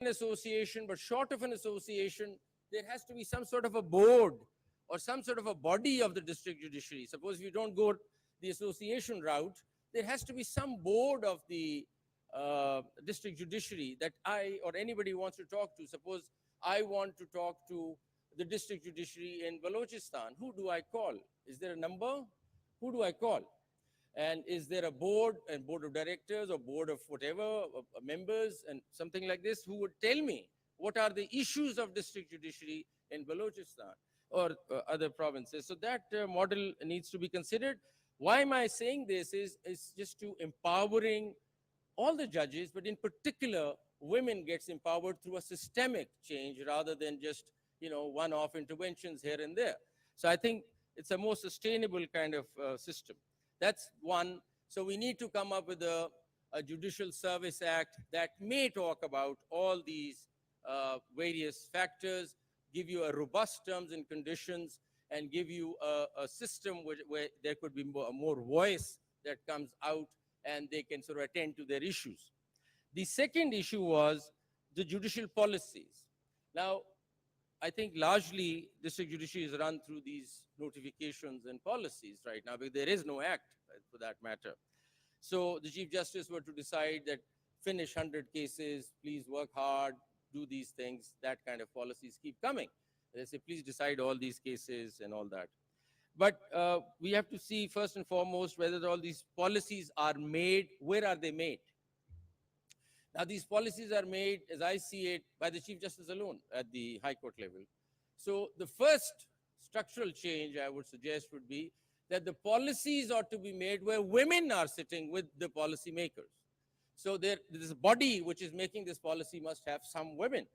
an association, but short of an association, there has to be some sort of a board or some sort of a body of the district judiciary. Suppose if you don't go the association route, there has to be some board of the district judiciary that I or anybody wants to talk to. Suppose I want to talk to the district judiciary in Balochistan. Who do I call? Is there a number? Who do I call? And is there a board and board of directors or board of whatever members and something like this who would tell me what are the issues of district judiciary in Balochistan or other provinces? So that model needs to be considered. Why am I saying this is just to empowering all the judges, but in particular, women gets empowered through a systemic change rather than just, one-off interventions here and there. So I think it's a more sustainable kind of system. That's one. So we need to come up with a Judicial Service Act that may talk about all these various factors, give you a robust terms and conditions, and give you a system where there could be more voice that comes out and they can sort of attend to their issues. The second issue was the judicial policies. Now, I think largely district judiciary is run through these notifications and policies right now, because there is no act for that matter. So the Chief Justice were to decide that finish 100 cases, please work hard, do these things, that kind of policies keep coming. They say, please decide all these cases and all that. But we have to see first and foremost whether all these policies are made, where are they made? Now, these policies are made, as I see it, by the Chief Justice alone at the High Court level. So the first structural change I would suggest would be that the policies ought to be made where women are sitting with the policy makers. So this body which is making this policy must have some women.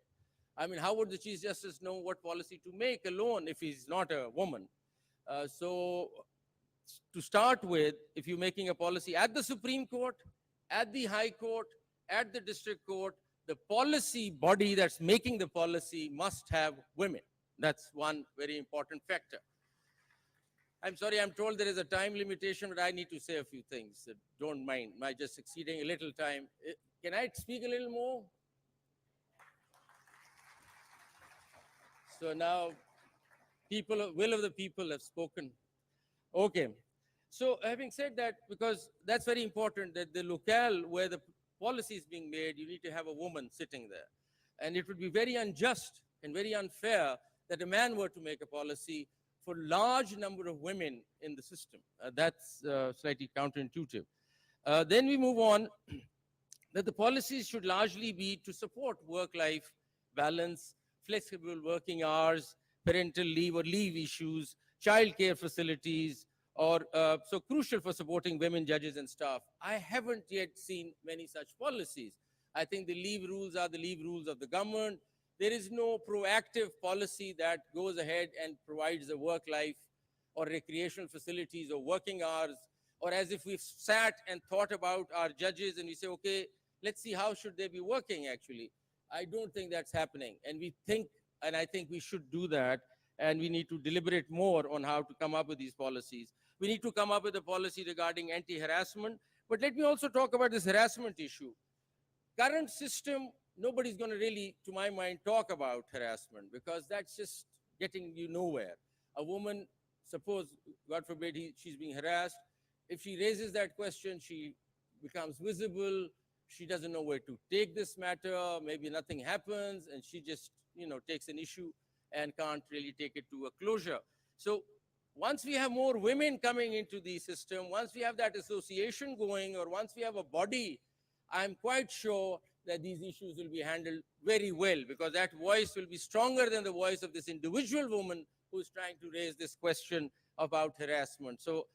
I mean, how would the Chief Justice know what policy to make alone if he's not a woman? So to start with, if you're making a policy at the Supreme Court, at the High Court, at the district court, the policy body that's making the policy must have women. That's one very important factor. I'm sorry, I'm told there is a time limitation, but I need to say a few things. Don't mind, my just exceeding a little time. Can I speak a little more? So now, will of the people have spoken. Okay. So having said that, because that's very important, that the locale where the policy is being made, you need to have a woman sitting there. And it would be very unjust and very unfair that a man were to make a policy for large number of women in the system. That's slightly counterintuitive. Then we move on, that the policies should largely be to support work-life balance, flexible working hours, parental leave or leave issues, childcare facilities, or so crucial for supporting women judges and staff. I haven't yet seen many such policies. I think the leave rules are the leave rules of the government. There is no proactive policy that goes ahead and provides a work life or recreational facilities or working hours, or as if we've sat and thought about our judges and we say, okay, let's see how should they be working actually. I don't think that's happening. And I think we should do that. And we need to deliberate more on how to come up with these policies. We need to come up with a policy regarding anti-harassment. But let me also talk about this harassment issue. Current system, nobody's going to really, to my mind, talk about harassment because that's just getting you nowhere. A woman, suppose, God forbid, she's being harassed. If she raises that question, she becomes visible. She doesn't know where to take this matter. Maybe nothing happens, and she just, takes an issue and can't really take it to a closure. So once we have more women coming into the system, once we have that association going, or once we have a body, I'm quite sure that these issues will be handled very well, because that voice will be stronger than the voice of this individual woman who's trying to raise this question about harassment. So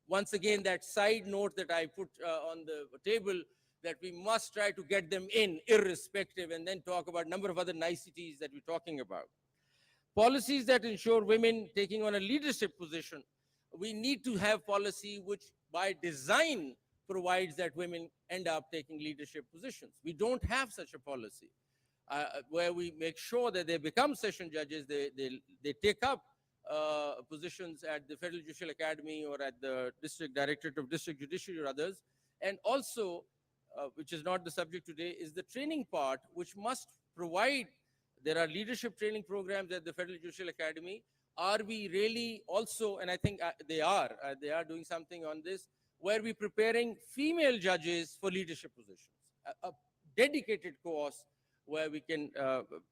once again, that side note that I put on the table, that we must try to get them in irrespective, and then talk about a number of other niceties that we're talking about. Policies that ensure women taking on a leadership position. We need to have policy which by design provides that women end up taking leadership positions. We don't have such a policy where we make sure that they become session judges, they take up positions at the Federal Judicial Academy or at the District Directorate of District Judiciary or others. And also, which is not the subject today, is the training part, which must provide, there are leadership training programs at the Federal Judicial Academy. Are we really also, and I think they are doing something on this, where we're preparing female judges for leadership positions, a dedicated course where we can,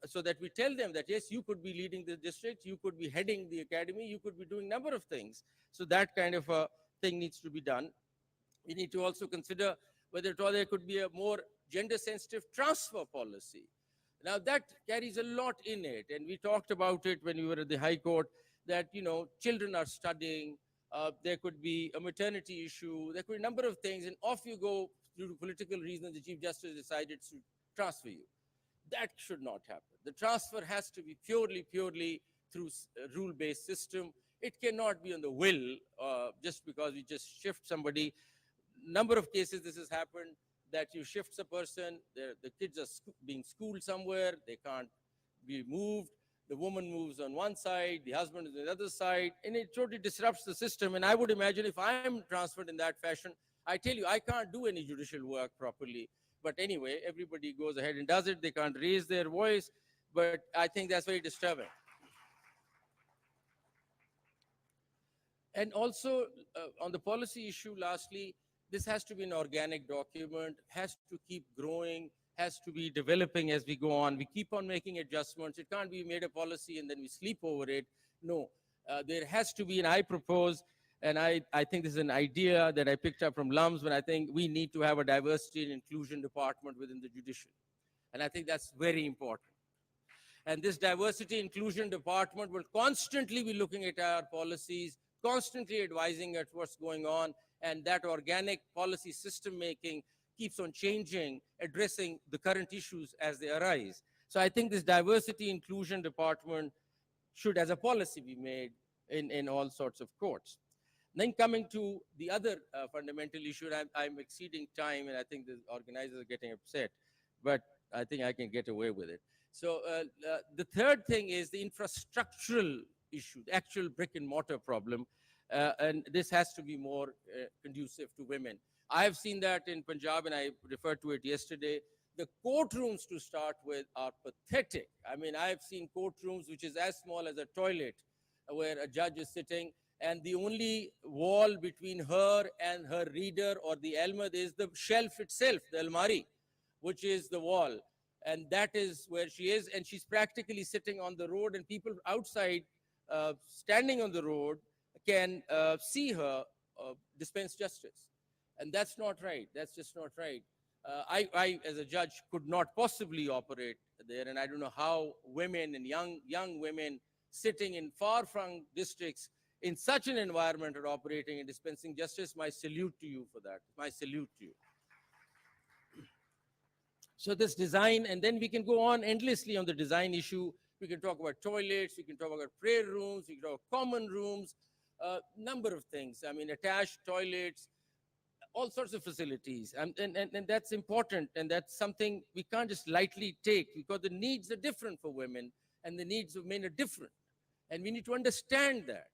so that we tell them that, yes, you could be leading the district, you could be heading the academy, you could be doing a number of things. So that kind of a thing needs to be done. We need to also consider whether at all there could be a more gender-sensitive transfer policy. Now that carries a lot in it, and we talked about it when we were at the High Court, that, you know, children are studying, there could be a maternity issue, there could be a number of things, and off you go due to political reasons, the Chief Justice decided to transfer you. That should not happen. The transfer has to be purely through a rule-based system. It cannot be on the will, just because we just shift somebody. Number of cases this has happened, that you shift a person, the kids are being schooled somewhere, they can't be moved, the woman moves on one side, the husband is on the other side, and it totally disrupts the system. And I would imagine if I'm transferred in that fashion, I tell you, I can't do any judicial work properly. But anyway, everybody goes ahead and does it. They can't raise their voice, but I think that's very disturbing. And also, on the policy issue, lastly, this has to be an organic document, has to keep growing, has to be developing as we go on. We keep on making adjustments. It can't be made a policy and then we sleep over it. No, there has to be, and I propose, and I think this is an idea that I picked up from LUMS, when I think we need to have a diversity and inclusion department within the judiciary. And I think that's very important. And this diversity inclusion department will constantly be looking at our policies, constantly advising at what's going on, and that organic policy system making keeps on changing, addressing the current issues as they arise. So I think this diversity inclusion department should, as a policy, be made in all sorts of courts. Then coming to the other fundamental issue, I'm exceeding time, and I think the organizers are getting upset, but I think I can get away with it. So the third thing is the infrastructural issue, the actual brick and mortar problem. And this has to be more conducive to women. I have seen that in Punjab, and I referred to it yesterday. The courtrooms, to start with, are pathetic. I mean, I have seen courtrooms which is as small as a toilet, where a judge is sitting, and the only wall between her and her reader or the almad is the shelf itself, the almari, which is the wall. And that is where she is, and she's practically sitting on the road, and people outside standing on the road can see her dispense justice. And that's not right. That's just not right. I, as a judge, could not possibly operate there, and I don't know how women and young women sitting in far-flung districts in such an environment are operating and dispensing justice. My salute to you for that. My salute to you. So this design, and then we can go on endlessly on the design issue. We can talk about toilets, we can talk about prayer rooms, we can talk about common rooms, number of things. I mean, attached toilets, all sorts of facilities. And that's important, and that's something we can't just lightly take, because the needs are different for women and the needs of men are different. And we need to understand that.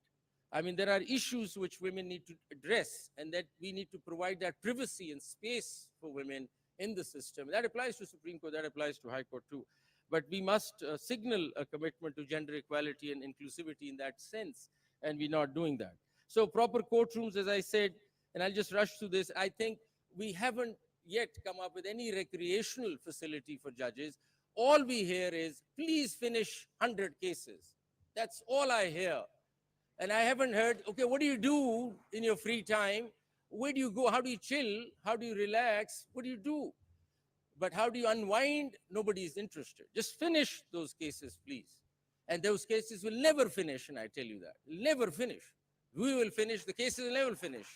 I mean, there are issues which women need to address, and that we need to provide that privacy and space for women in the system. That applies to Supreme Court, that applies to High Court too. But we must signal a commitment to gender equality and inclusivity in that sense, and we're not doing that. So proper courtrooms, as I said, and I'll just rush through this, I think we haven't yet come up with any recreational facility for judges. All we hear is, please finish 100 cases. That's all I hear. And I haven't heard, okay, what do you do in your free time? Where do you go? How do you chill? How do you relax? What do you do? But how do you unwind? Nobody is interested. Just finish those cases, please. And those cases will never finish, and I tell you that. Never finish. We will finish, the cases will never finish.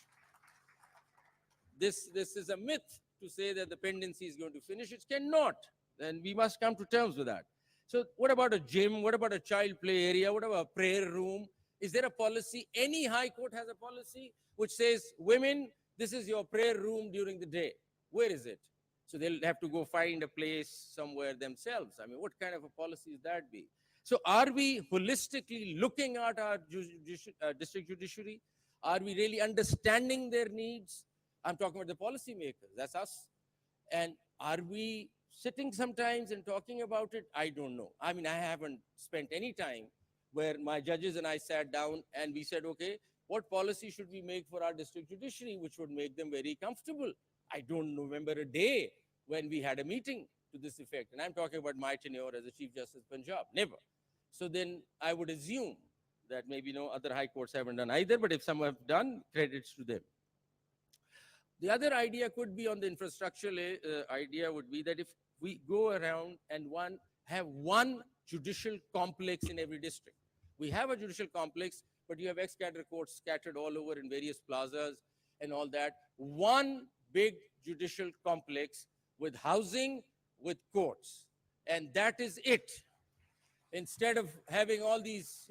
This is a myth to say that the pendency is going to finish. It cannot. And we must come to terms with that. So what about a gym? What about a child play area? What about a prayer room? Is there a policy? Any high court has a policy which says, women, this is your prayer room during the day. Where is it? So they'll have to go find a place somewhere themselves. I mean, what kind of a policy is that be? So are we holistically looking at our district judiciary? Are we really understanding their needs? I'm talking about the policymakers, that's us. And are we sitting sometimes and talking about it, I don't know. I mean, I haven't spent any time where my judges and I sat down and we said, okay, what policy should we make for our district judiciary, which would make them very comfortable? I don't remember a day when we had a meeting to this effect. And I'm talking about my tenure as a Chief Justice of Punjab. Never. So then I would assume that maybe no other high courts haven't done either, but if some have done, credits to them. The other idea could be on the infrastructural idea would be that if we go around and have one judicial complex in every district. We have a judicial complex, but you have ex-cadre courts scattered all over in various plazas and all that. One big judicial complex with housing, with courts. And that is it. Instead of having all these,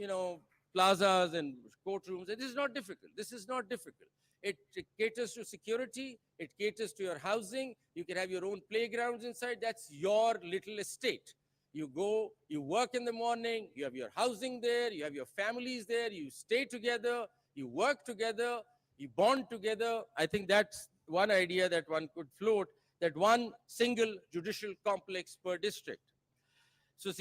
plazas and courtrooms, it is not difficult. This is not difficult. It caters to security. It caters to your housing. You can have your own playgrounds inside. That's your little estate. You go, you work in the morning, you have your housing there, you have your families there, you stay together, you work together, you bond together. I think that's one idea that one could float, that one single judicial complex per district. So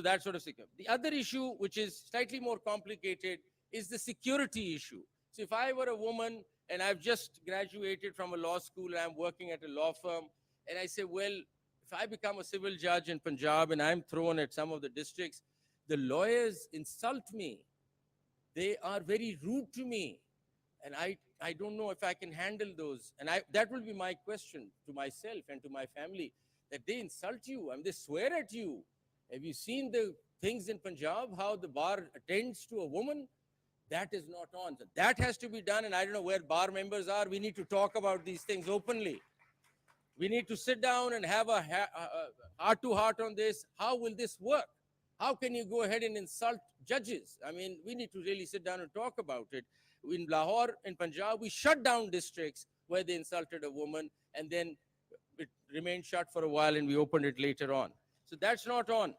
that sort of secure. The other issue, which is slightly more complicated, is the security issue. So if I were a woman and I've just graduated from a law school and I'm working at a law firm, and I say, well, if I become a civil judge in Punjab and I'm thrown at some of the districts, the lawyers insult me. They are very rude to me. And I don't know if I can handle those. And that will be my question to myself and to my family, that they insult you and they swear at you. Have you seen the things in Punjab, how the bar attends to a woman? That is not on. So that has to be done. And I don't know where bar members are. We need to talk about these things openly. We need to sit down and have a heart-to-heart on this. How will this work? How can you go ahead and insult judges? I mean, we need to really sit down and talk about it. In Lahore, in Punjab, we shut down districts where they insulted a woman, and then it remained shut for a while, and we opened it later on. So that's not on.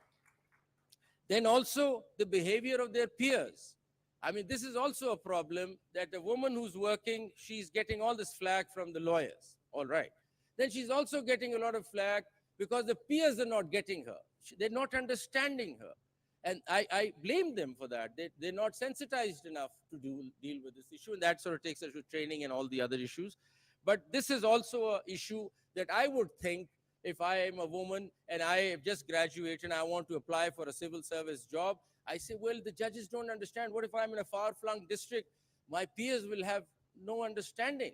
Then also the behavior of their peers. I mean, this is also a problem, that a woman who's working, she's getting all this flack from the lawyers. All right. Then she's also getting a lot of flack because the peers are not getting her. They're not understanding her. And I blame them for that. They're not sensitized enough to deal with this issue. And that sort of takes us to training and all the other issues. But this is also an issue that I would think, if I am a woman and I have just graduated and I want to apply for a civil service job, I say, well, the judges don't understand. What if I'm in a far-flung district? My peers will have no understanding.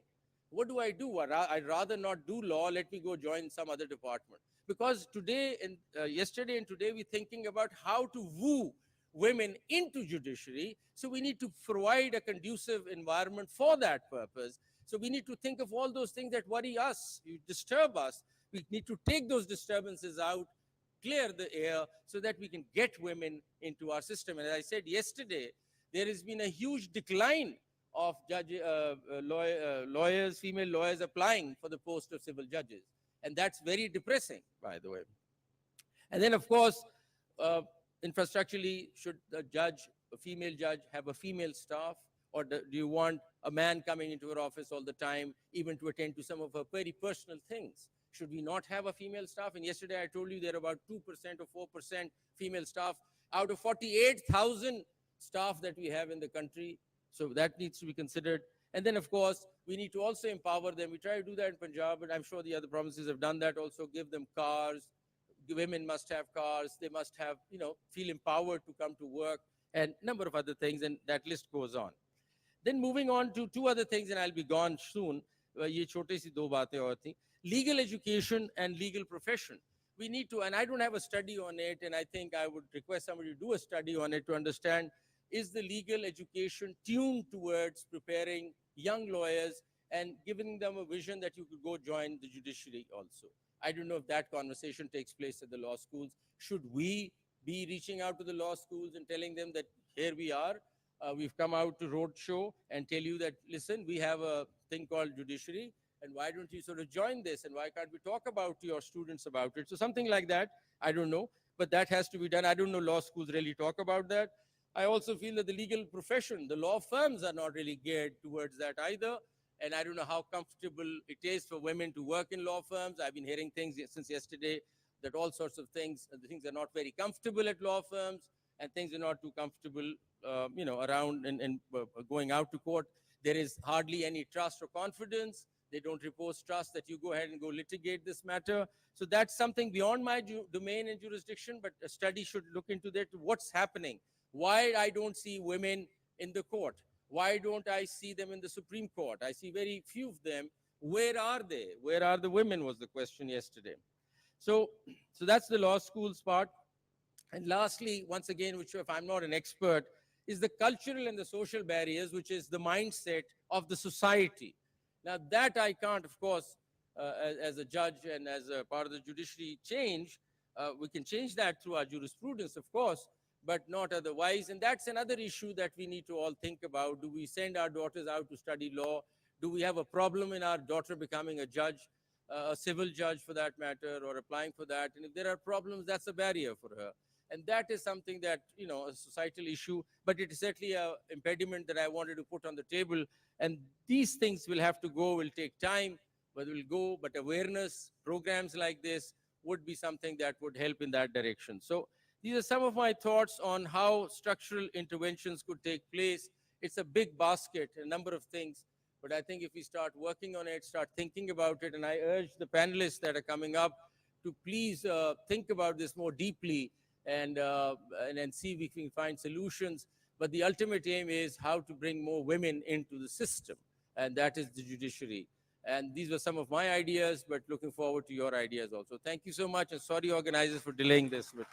What do? I'd rather not do law. Let me go join some other department. Because today and yesterday and today, we're thinking about how to woo women into judiciary. So we need to provide a conducive environment for that purpose. So we need to think of all those things that worry us, disturb us. We need to take those disturbances out, clear the air, so that we can get women into our system. And as I said yesterday, there has been a huge decline of lawyers, female lawyers applying for the post of civil judges. And that's very depressing, by the way. And then, of course, infrastructurally, should a female judge, have a female staff? Or do you want a man coming into her office all the time, even to attend to some of her very personal things? Should we not have a female staff? And yesterday I told you there are about 2% or 4% female staff out of 48,000 staff that we have in the country. So that needs to be considered. And then, of course, we need to also empower them. We try to do that in Punjab, but I'm sure the other provinces have done that also. Give them cars. Women must have cars. They must have, feel empowered to come to work, and a number of other things, and that list goes on. Then moving on to two other things, and I'll be gone soon. Ye chote si do baatein aur thi. Legal education and legal profession. We need to, and I don't have a study on it, and I think I would request somebody to do a study on it to understand, is the legal education tuned towards preparing young lawyers and giving them a vision that you could go join the judiciary also. I don't know if that conversation takes place at the law schools. Should we be reaching out to the law schools and telling them that here we are, we've come out to roadshow and tell you that, listen, we have a thing called judiciary, and why don't you sort of join this, and why can't we talk about to your students about it? So something like that, I don't know, but that has to be done. I don't know law schools really talk about that. I also feel that the legal profession, the law firms are not really geared towards that either. And I don't know how comfortable it is for women to work in law firms. I've been hearing things since yesterday that all sorts of things, the things are not very comfortable at law firms, and things are not too comfortable, around and going out to court. There is hardly any trust or confidence. They don't repose trust that you go ahead and go litigate this matter. So that's something beyond my domain and jurisdiction, but a study should look into that. What's happening? Why I don't see women in the court? Why don't I see them in the Supreme Court? I see very few of them. Where are they? Where are the women was the question yesterday. So that's the law schools part. And lastly, once again, which if I'm not an expert, is the cultural and the social barriers, which is the mindset of the society. Now that I can't, of course, as a judge and as a part of the judiciary change. We can change that through our jurisprudence, of course, but not otherwise. And that's another issue that we need to all think about. Do we send our daughters out to study law? Do we have a problem in our daughter becoming a judge, a civil judge for that matter, or applying for that? And if there are problems, that's a barrier for her. And that is something that, a societal issue, but it is certainly an impediment that I wanted to put on the table. And these things will have to go, will take time, but will go. But awareness programs like this would be something that would help in that direction. So these are some of my thoughts on how structural interventions could take place. It's a big basket, a number of things. But I think if we start working on it, start thinking about it, and I urge the panelists that are coming up to please think about this more deeply and see if we can find solutions. But the ultimate aim is how to bring more women into the system, and that is the judiciary. And these were some of my ideas, but looking forward to your ideas also. Thank you so much, and sorry, organizers, for delaying this. But